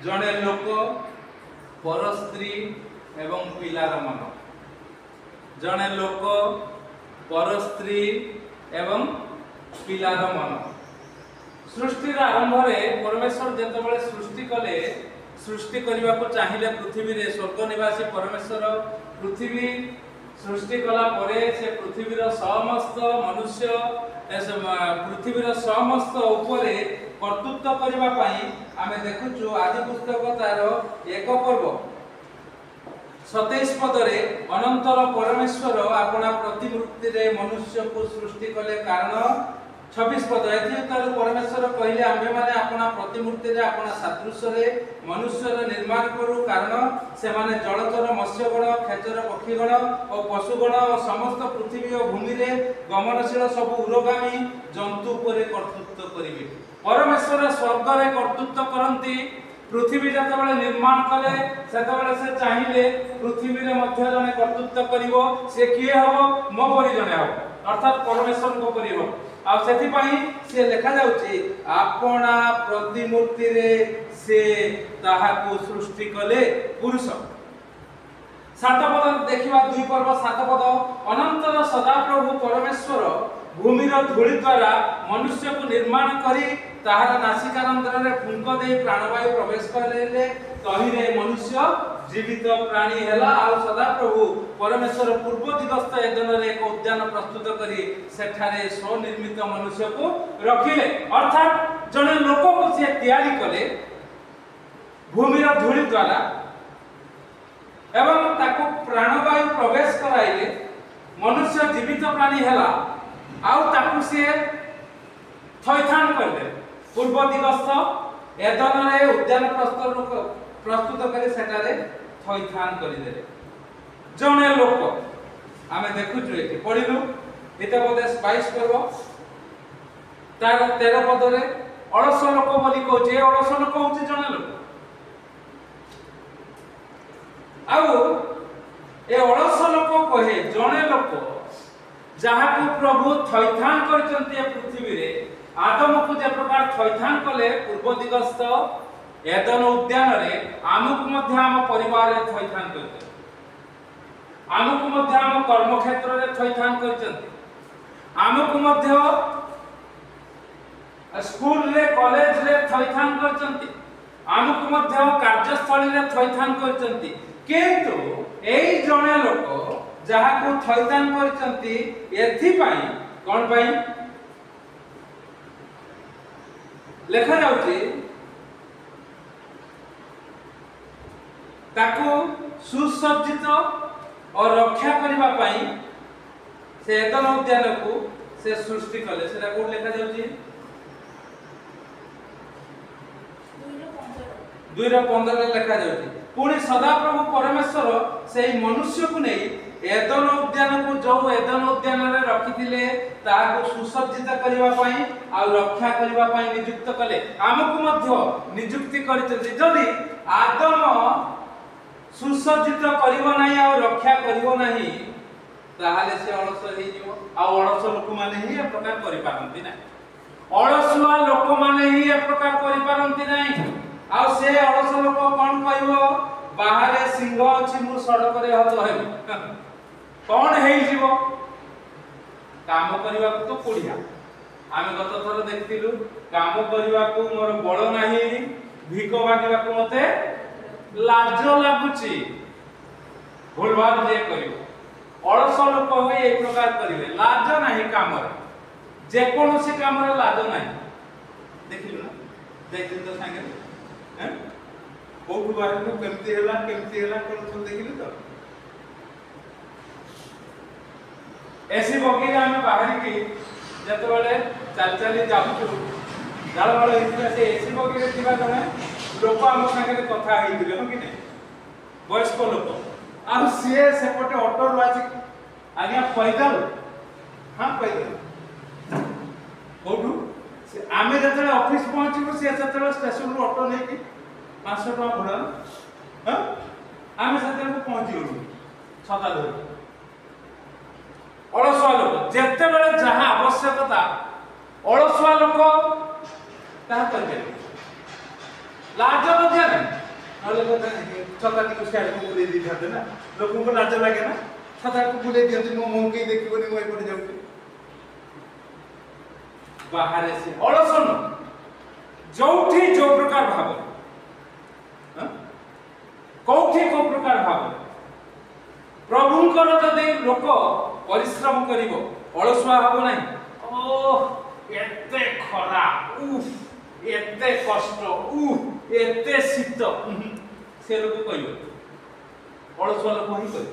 जड़े लोक पर स्त्री एवं पिलार मन जड़े लोक पर स्त्री एवं पिलार मन सृष्टि आरंभ में परमेश्वर जितेबाला सृष्टि कले सृष्टि करने को चाहिए पृथ्वी रे स्वर्ग निवासी परमेश्वर पृथ्वी सृष्टि कला परे से पृथ्वीर समस्त मनुष्य पृथ्वीर समस्त उपरे कर्तृत्व करने आम देखुचु आदि पुस्तक तार एक पर्व 27 पदरे अनंतर परमेश्वर अपना प्रतिमूर्ति रे मनुष्य को सृष्टि कले कारण 26 पद एथर परमेश्वर कहले आम्भे माने अपना प्रतिमूर्ति रे अपना सादृश्य रे मनुष्य निर्माण करू कारण से माने जलचर मत्स्यगण खेचर पक्षीगण और पशुगण और समस्त पृथ्वी और भूमि रे गमनशील सब उरगामी जंतु पर कर्तृत्व करिवे परमेश्वर स्वर्ग रे कर्तृत्व करंती पृथ्वी जतबेले निर्माण कले सेतबेले से चाहिए पृथ्वी रे मध्य जने कर्तृत्व करिवो से किए हबो मो परि जने हबो अर्थात परमेश्वर को परि हबो आ सेति पई से लिखा जाउची आपना प्रतिमूर्ति रे से ताहा को सृष्टि कले पुरुष 7 पद देखिबा 2 पर्व 7 पद अनंतर सदा प्रभु परमेश्वर भूमिर धूଳି द्वारा मनुष्य को निर्माण करी ताहार नासिकारंध्र रे फुंक दे प्राणवायु प्रवेश करले तहिरे मनुष्य जीवित प्राणी हेला आ सदा प्रभु परमेश्वर पूर्व दिगस्थ एदन रे एक उद्यान प्रस्तुत करी सेठारे स्वनिर्मित मनुष्य को रखिले अर्थात जने लोक को से तैयारी कले भूमिर धूଳି द्वारा एवं ताको प्राणवायु प्रवेश कराइले मनुष्य जीवित प्राणी हेला आउ ताकू से थैथान कर दे पूर्व दिगस्थ एदन रे उद्यान प्रस्तुत करे सेटारे थैथान कर दे जने लोक आमे देखु छु एठी पढिलु हितोपदेश 22 पर्व तार 13 पद रे अलस लोक बोली कहूचे अलस लोक होचे जने लोक आउ ए अलस लोक कहे जने लोक जहाँ को प्रभु थैथान करचंती पृथ्वी रे आदम को जे प्रकार थैथान कले पूर्व दिगस्थ एदन उद्यान रे आमुक मध्य आम परिवार रे थैथान करचंती आमुक मध्य आम कर्म क्षेत्र रे थैथान करचंती आमुक मध्य स्कूल रे कॉलेज रे थैथान करचंती आमुक मध्य कार्यस्थली रे थैथान करचंती किंतु एई जणे लोक जहाँ को थैथान करचंती एथि पई कोन पई लेखा जाउची ताको सुसज्जित और रक्षा करबा पई से एदन उद्यान को से सृष्टि कले सेटा कोन लेखा जाउची 2:15 लेखा जाउची पुणी सदाप्रभु परमेश्वर से मनुष्य को नहीं एदन उद्यान को जो एदन उद्यान रे रखिथिले ताको सुसज्जित करबा पई आ रक्षा करबा पई नियुक्त कले हमकु मध्य नियुक्ति करितथि जदि आदम सुसज्जित करिवो नाही आ रक्षा करिवो नाही ताहाले से अलस हे जीवो आ अलस लोक माने ही ए प्रकार करि पारंती ना अलसुआ लोक माने ही ए प्रकार करि पारंती नाही आ से अलस लोक कोन कहबो बाहर सिंह अछि मु सड़क रे हत हेबी कौन है जीवो काम करबा को तो कोढ़िया आमे गत थर देखतिलु काम करबा को मोर बळ नाही भिक मागबा को मते लाज लागुची भूल भाल जे करियो अलस लोक होय ए प्रकार करिवे लाज नाही काम रे जे कोनोसी काम रे लाज नाही देखिलु ना देखिलु तो संगे हैं कोठु बारे को केमती हैला कोन तो देखिलु तो ऐसी बगी रे हम बाहर की जत बेले चल चली जाउछु जाल वाला इतना से ऐसी बगी रे थिबा जने लोक हम संगे कथा हेइथिले हम कि नै वयस्क लोक आ से सेपटे ऑटो राजी आज्ञा पैदल हां पैदल कोठु से आमे जतले ऑफिस पहुंचीबो से जतले स्टेशन रो ऑटो नै कि 500 टका भड़ा हां आमे जतले पहुंची गलु छता धरि अलसुआ लोक जेते बेले जहाँ आवश्यकता अलसुआ लोक ताहा करबे लाज लज्जा नहीं नहले छता टी स्टाइल को बुले दी थाते ना लोगों को लाज लागे ना छता को बुले दियंती मो मुंह के देखिबोनी मो एपटे जाउती बाहर से अलसन जोठी जो प्रकार भाव कौठी को प्रकार भाव प्रभुंकर जदि लोक परिश्रम करिवो अलसुआ हबो नै ओ एते खरा उफ एते कष्ट उफ एते शीत से लोक कहिबो अलसुआ लोक ही कहि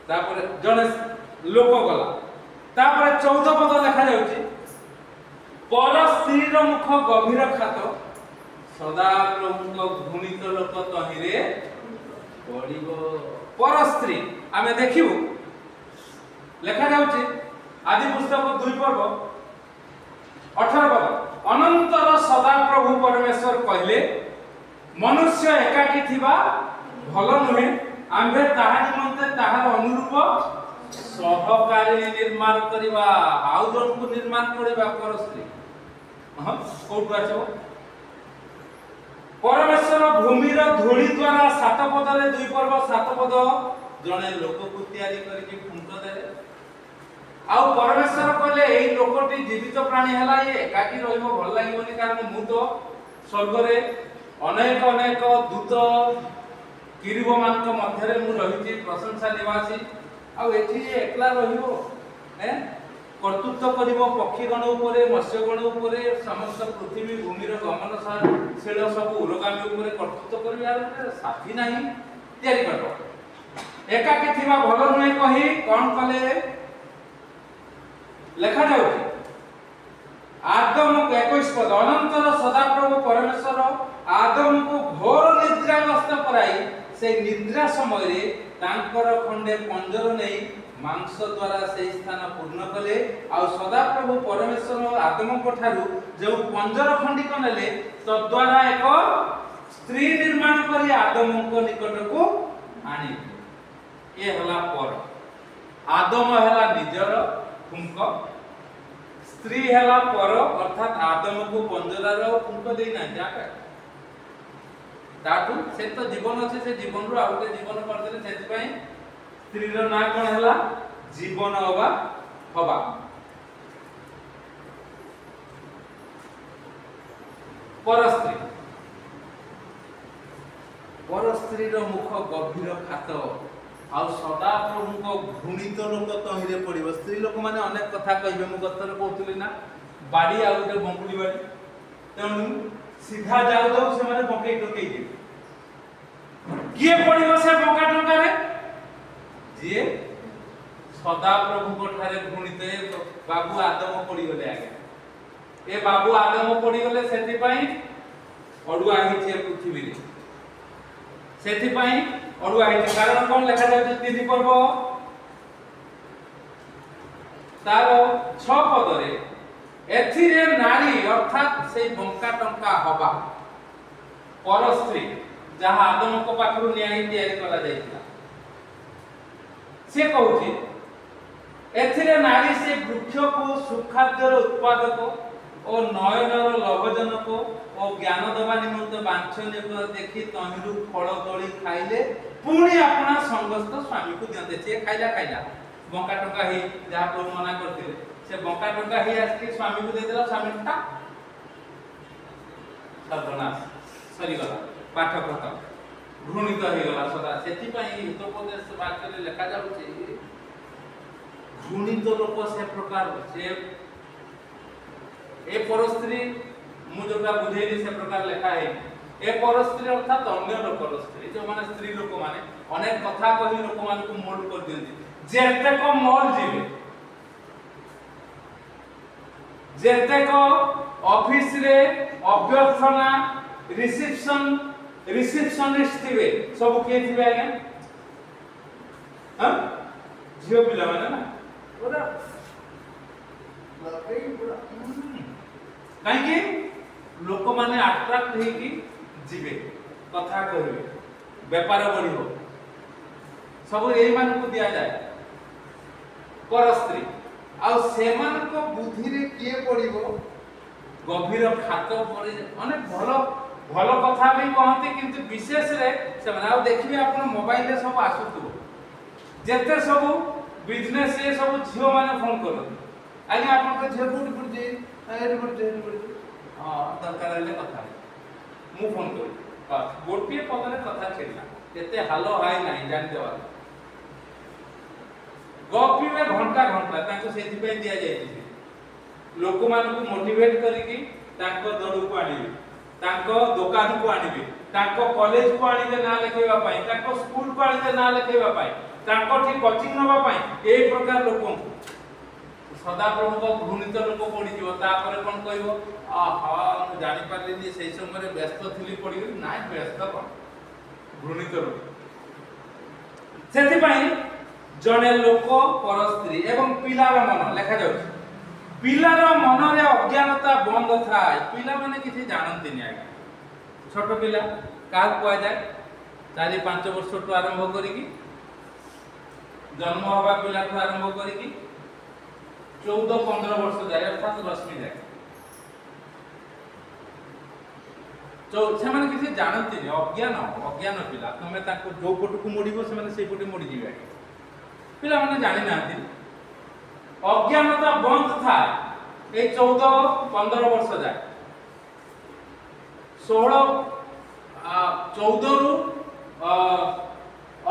तापर जने लोक गला तापर 14 पद देखा जाउची पर स्त्री रो मुख गभीर खात सदा प्रभु घुणित लोक तहिरे पड़िबो पर स्त्री आमे देखिबो लेखा जाउची आदि पुस्तक 2 पर्व 18 पद अनंतर सदा प्रभु परमेश्वर कहले मनुष्य एकाकी थिबा भलो नुहे आम्भे ताहा निमंते ताहार अनुरूप सहकारी निर्माण करिबा आउ जन को निर्माण करिबा पर स्त्री कोठु आछो परमेश्वर भूमिर धूली द्वारा 7 पदरे 2 पर्व 7 पद जने लोक को तयारी करके फुंक देले आउ परमेश्वर कहले एई लोकटी जीवित प्राणी हला ये एकाकी रहइबो भल लागिबोनी कारण मु तो स्वर्ग रे अनेक अनेक दूत किरीब मान को मध्य रे मु रहिची प्रशंसा निवासी आउ एठी एकला रहिबो कर्तृत्व करिबो पक्षीगण उपरे मत्स्यगण उपरे समस्त पृथ्वी भूमिर गमन शील सब उरगामी उपरे कर्तृत्व करियार साथी नाही तयारी करबो एकाकी थिबा भलो नुहे कहि कोन कले लेखा जाउची आदम को 21 पद अनंतर सदाप्रभु परमेश्वर आदम को घोर निद्राग्रस्त कराई से निद्रा समय रे तांकर खंडे पंजर नै मांस द्वारा से स्थान पूर्ण कले आ सदाप्रभु परमेश्वर आदम को ठारू जो पंजर खंडिक नेले तद्वारा एक स्त्री निर्माण करी आदम को निकट को आनी ये हला पर आदम हला निजर फुंक स्त्री हला पर अर्थात आदम को पंजरार फुंक देना जाका ताटू से तो जीवन अछि से जीवन रो आउटे जीवन करदेले सेति पई स्त्री रो ना कोन हला जीवन हवा हवा पर स्त्री रो मुख गभीर खात आ सदा प्रभु को घृणित लोक तहिरे पड़िबो स्त्री लोक माने अनेक कथा कहिबे मु गतर कहतुली ना बाडी आ उते बंकुली बाडी तेनु सीधा जाउ जाउ से माने बंकई टोकई दे किए पड़िबो से बंका टंका रे जे सदा प्रभु को ठारे घृणित बाबू आदम पड़ी गले आगे ए बाबू आदम पड़ी गले सेति पई अडुआ ही छे पृथ्वी रे सेति पई अडुआ ही कारण कोन लेखा जाय 3 पर्व तार 6 पद रे एथिरे नारी अर्थात से बंका टंका हवा पर स्त्री जहां आदम को पाखरु न्याय तयारी करा जायतिला से कहूची एथिरे नारी से वृक्ष को सुखाद्यर उत्पादक और नयनर लभजनक और ज्ञान दबा निमित्त वांछनीय देखि तहिरु फल तोड़ी खाइले पुणी अपना संगस्त स्वामी को दियते से खाइला बंका टंका ही जहा प्रभु मना करथिले से बंका टंका ही आस्की स्वामी को दे देला स्वामी टा सर्वनाश सरी गला पाठ खतम घृणित हो गला सदा सेति पई हितोपदेश वाक्य लेखा जाउची घृणित लोक से प्रकार से ए परस्त्री मु जोटा बुझेली से प्रकार लेखा है ए परस्त्री अर्थात अन्य लोक स्त्री जो माने स्त्री लोक माने अनेक कथा कहि लोक मान को मोल्ड कर दियंती जेते को मोल जीवे जेते को ऑफिस रे अभ्यर्थना रिसेप्शनिस्ट थिबे सब के थिबे आगे हां जियो पिला माने ना ओरा लकई पूरा काहे कि लोक माने अट्रैक्ट हे कि जीवे कथा कहबे व्यापार बढ़िबो सब एही मान को दिया जाए पर स्त्री आ सेमान को बुद्धि रे किए पड़िबो गभीर खात पड़े अनेक भलो भल कथा भी कहते किंतु विशेष रे से माने आ देखिबे आपण मोबाइल रे सब आसुतु जेते सब बिजनेस ये सब झियो माने फोन करत आगे आपण के झियो बुड बुड जे एड बुड जे हां दरकार ले कथा मु फोन कर बस गोटिए पदरे कथा छेला एते हालो हाय नाही जान देवा गपी में घंटा घंटा ताको सेति पे दिया जाय लोक मान को मोटिवेट करिकि ताको दडु को आनिबे ताको दुकान को आनिबे ताको कॉलेज को आनिबे ना लिखेबा पाई ताको स्कूल को आनिबे ना लिखेबा पाई ताको ठीक कोचिंग नबा पाई एई प्रकार लोक सदा प्रभु को घृणित लोक पड़ी जीव तापर कोन कहबो आहा हम जानि पारलिनी सेई समय व्यस्त थिली पड़ी ना व्यस्त कोन घृणित लोक सेति पाई जने लोक पर स्त्री एवं पिलार मन लेखा जाउछ पिलार मन रे अज्ञानता बंद थाय पिला माने किछि जानंती नै आगे छोट पिला का कोआ जाय 4-5 वर्ष तो आरंभ करी की जन्म हवा पिला को आरंभ करी की 14-15 वर्ष जाय अर्थात रश्मि जाय तो से माने किछि जानंती नै अज्ञान पिला तुमे ताको जो पटु को मोडिबो से माने सेई पटु मोडी जिवे पिला माने जानि नांती अज्ञानता बंद था ए 14-15 वर्ष जाए 14 रु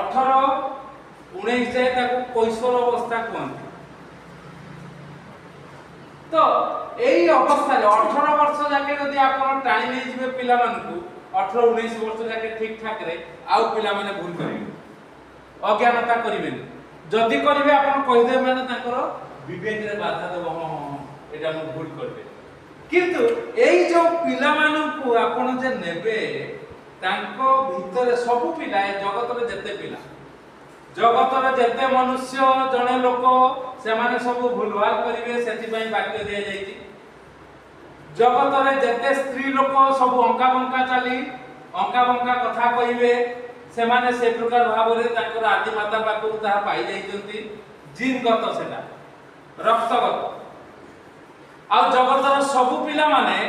18-19 जाए ताको कैशोर अवस्था कहते तो एई अवस्था 18 वर्ष जाके यदि आपण टाणी नै जिवे पिला मानकू 18-19 वर्ष जाके ठीक ठाक रे आउ पिला माने भूल करिवे अज्ञानता करिवे जदि करिवे आपण कहि दे माने ताकर विवेक रे बाधा देबो हां एटा हम भूल करबे किंतु एई जो पिला मानकू आपण जे नेबे तांको भितरे सब पिला ए जगत रे जते पिला जगत रे जते मनुष्य जने लोक से माने सब भूलभाल करिवे सेति पई वाक्य दे जाईची जगत रे जते स्त्री लोक सब अंका बंका चाली अंका बंका कथा कहिवे से माने से प्रकार भाव रे तांकर आदि माता पाकु ताहा पाई जाईचंती जीन गत सेटा रक्तगत आ जगतर सब पिला माने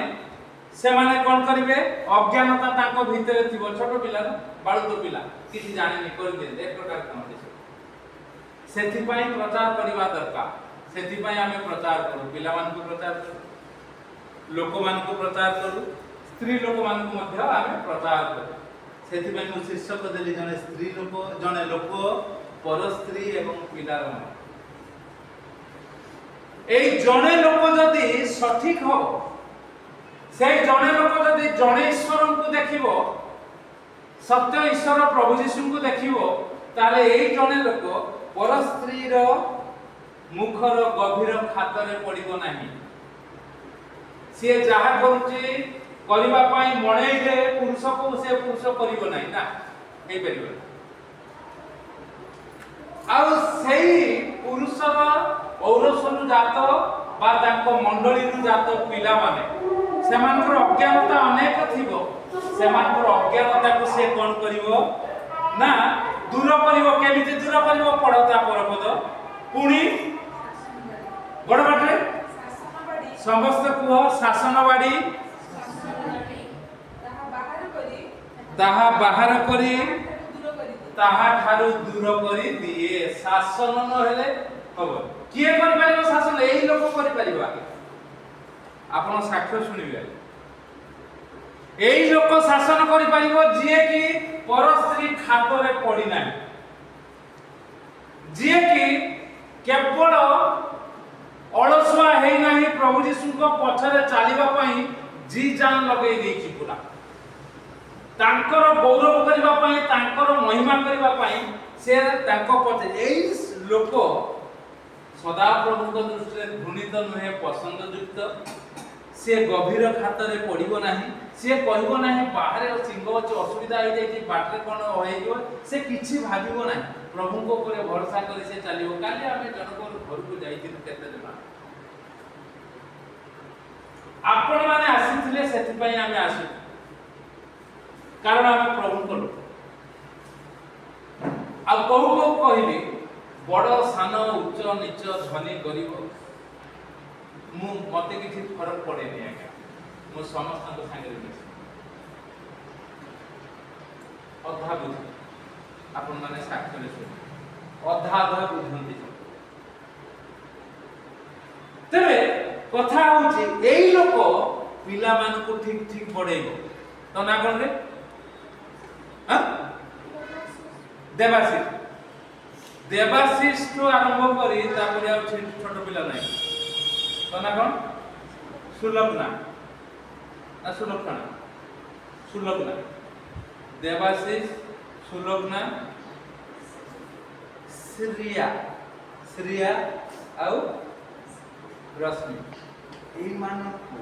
से माने कोन करिवे अज्ञानता ताको भीतर थिबो छोटो पिला बाळुतो पिला किछि जाने नै कर दे एक प्रकार काम दिस सेथि पई प्रचार करिवा दरकार सेथि पई हमें प्रचार करू पिला मान को प्रचार करू लोक मान को प्रचार करू स्त्री लोक मान को मध्य हमें प्रचार करू सेथि पई मु शीर्षक देली जने स्त्री लोक जने लोक पर स्त्री एवं पिलार मन এই জনে লোক যদি সঠিক হব সেই জনে লোক যদি জনে ঈশ্বরଙ୍କୁ দেখিব সত্য ঈশ্বর প্রভু যিশুଙ୍କୁ দেখিব তাহলে এই জনে লোক পর স্ত্রীর মুখর গভীর খাতরে পড়িব ନାହିଁ সে যাহা করুচি করিবা পাই মণেইলে পুরুষକୁ সে পুরুষ করিব ନାହିଁ না এই পৰিব ଆଉ ସେଇ ପୁରୁଷର औरसनु जात बा ताको मंडली रु जात पिला माने सेमानकर अज्ञानता अनेक थिबो सेमानकर अज्ञानता को से कोन करिवो ना दूर करिवो केमिति दूर करिवो पड़ता परपद पुणी बड़ बाटे समस्त कुह शासनवाड़ी ताहा बाहर करी ताहा ठारू दूर करी दिए शासन न हेले हबो किए कर परिबो शासन एही लोक कर परिबो आपण साक्ष्य सुनिबे एही लोक शासन कर परिबो जिए कि पर स्त्री खातरे पड़ी नाही जिए कि केवल अलसुआ हेई नाही प्रभु यीशु को पछरे चालिबा पई जी जान लगेई देछि पुरा तांकर गौरव करबा पई तांकर महिमा करबा पई से तांको पछे एही लोक सदा प्रभु को दृष्टि घृणित नुहे पसंद युक्त से गभीर खातरे पड़िबो नाही से कहबो नाही बाहर सिंह अछि असुविधा हो जाय बाटरे कोन होय जो से किछि भाबिबो नाही प्रभु को ऊपर भरोसा करी से चलिबो काली हमें जनक घर को जाई दिन केते जमा आपण माने आसीथिले सेति पई हमें आसी कारण हमें प्रभु को आ कहू कहली बड़ सान उच्च नीच धनी गरीब मु मते किछि फरक पड़े नै आज्ञा मु समस्त संगे मिसी अधा बुझ आपण माने साक्षर सुन अधा अधा बुझंती तेरे कथा होची एई लोक पिला मान को ठीक ठीक पढेइबो तो ना कोन रे हां देवाशीष तो आरंभ करी तापरे आ छोट पिला नाही तो ना कोन सुलग्ना ना सुलग्ना देवाशीष सुलग्ना श्रिया आउ रश्मि एई मानको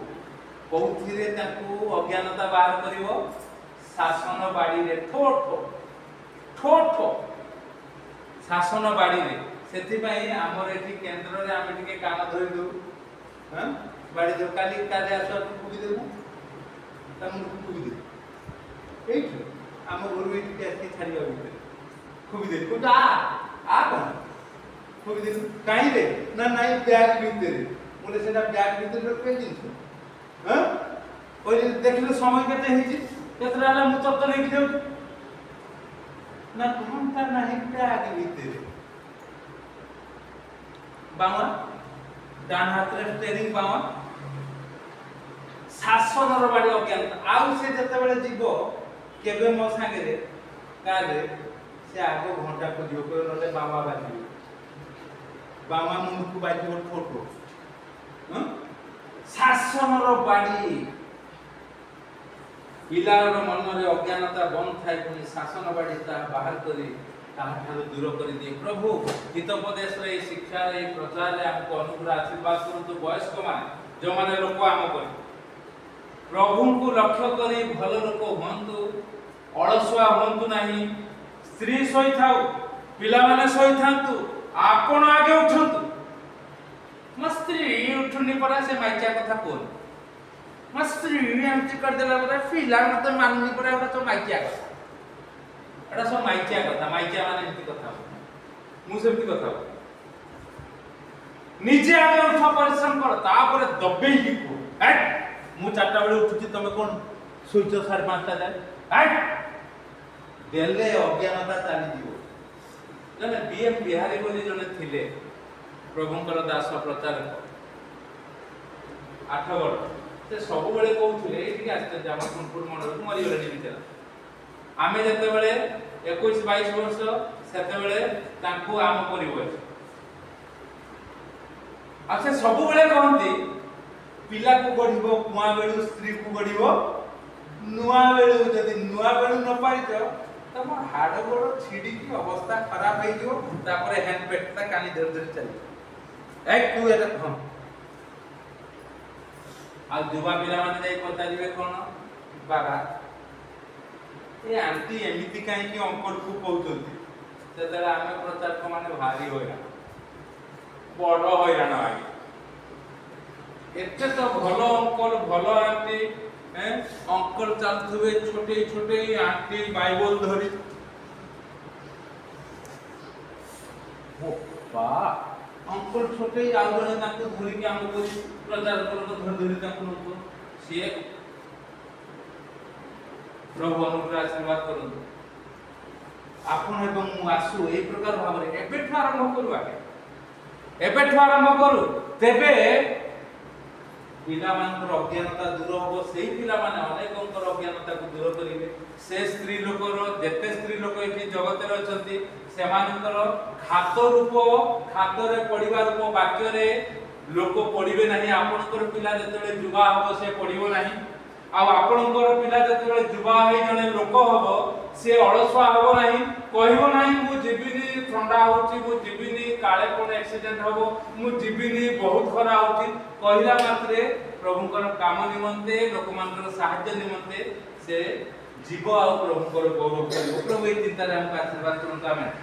कोथिरे ताकू अज्ञानता बाहर करिवो शासन बाड़ी रे ठोठ शासन बाड़ी रे सेति पई हमर एठी केंद्र रे आमे टिके काम धरि दउ हां बाड़ी जो काली काले आसो कुबी देबो तम कुबी दे एठ हम गुरु एठी के आसी छाड़िया बिते कुबी दे कुटा आ कोन कुबी दे काई रे ना नाई बैग बिते रे मोले सेटा बैग बिते रखे दिस हां ओइ देखले समय केते हेची केतरा ला मु तत्त लेखि देउ ना तुम ता नाही बैग बिते रे बावा डान हाथ रे स्टीयरिंग बावा शासन रो बाडी अज्ञान आउ से जते बेले जीवो केबे मो संगे रे काले से आगो घंटा को दियो को नले बाबा बाजी बाबा मुंड को बाजी और फोटो हां शासन रो बाडी पिलार मन रे अज्ञानता बंद थाई पुनी शासन बाडी ता बाहर करी ताहाठारो दूर करी दे प्रभु हितोपदेश रे शिक्षा रे प्रचार रे हमको अनुग्रह आशीर्वाद करंतु वयस्क माने जो माने लोक आम करी प्रभु को लक्ष्य करी भल लोक होंतु अलसुआ होंतु नाही स्त्री सोई थाउ पिला माने सोई थांतु आपण आगे उठंतु मस्त्री उठुनी पड़ा से माइचा कथा कोन मस्त्री एमती कर देला बता पिला मते माननी पड़ा ओटा तो माइचा कथा एटा सब माइचा कथा माइचा माने एमती कथा मु सेमती कथा निजे आगे उठ परिश्रम कर तापर दबे ही को हट मु चारटा बेले उठुची तमे कोन सोइचो 5:30 जाय हट देले अज्ञानता चाली दियो जने बीएम बिहारी बोली जने थिले प्रभुंकर दास प्रचारक 8 वर्ष से सब बेले कहउथिले एठी आस्ते जामा कुनपुर मंडल मरि गेले बिचारा आमे जते बेले 21 22 वर्ष सेते बेले तांको आम परिबो अच्छा सब बेले कहंती पिला को गढिबो कुआ बेलु स्त्री को गढिबो नुआ बेलु जदी नुआ बेलु न पाइतो तम हाड गोड़ छिडी की अवस्था खराब होई जो तापरे हैंड पेटता कानी धर धर चली एक तू एटा हम आ जुवा पिला माने जाई पता दिबे कोन बाबा ए आंटी एमिति काई की अंकल को कहउतोती सेतला आमे प्रचारक माने भारी होइरा बड़ होइरान आगे एते तो भलो अंकल भलो आंटी हैं अंकल चलथुवे छोटे छोटे आंटी बाइबल धरी ओ बा अंकल छोटे आउ जने ताको धरी के हम को प्रचार करतो धर धरी ताको नको से प्रभु अनुग्रह आशीर्वाद करନ୍ତୁ आपण एवं मु आसु ए प्रकार भाबरे एबेठु आरंभ करू आके एबेठु आरंभ करू तेबे पिला मानकर अज्ञानता दूर होबो सेही पिला माने अनेकंकर अज्ञानता को दूर करिवे से स्त्री लोकर जेते स्त्री लोक एठी जगत रे अछंती सेमानकर खात रूप खात रे पढिबा रूप वाक्य रे लोक पढिबे नाही आपनकर पिला जेतेले जुवा होबो से पढिबो नाही आ आपनकर पिला जेतेले जुवा होई जने लोक होबो से अलसुआ होबो नाही कहिबो नाही मु जीविनी ठंडा होची मु जीविनी काळे कोन एक्सीडेंट होबो मु जीविनी बहुत खरा होची कहिला मात्रे प्रभुकर काम निमंते लोकमानकर सहाय्य निमंते से जीव आ प्रभुकर गौरव करिवो प्रभु ए चिंता रे हम आशीर्वाद करंता में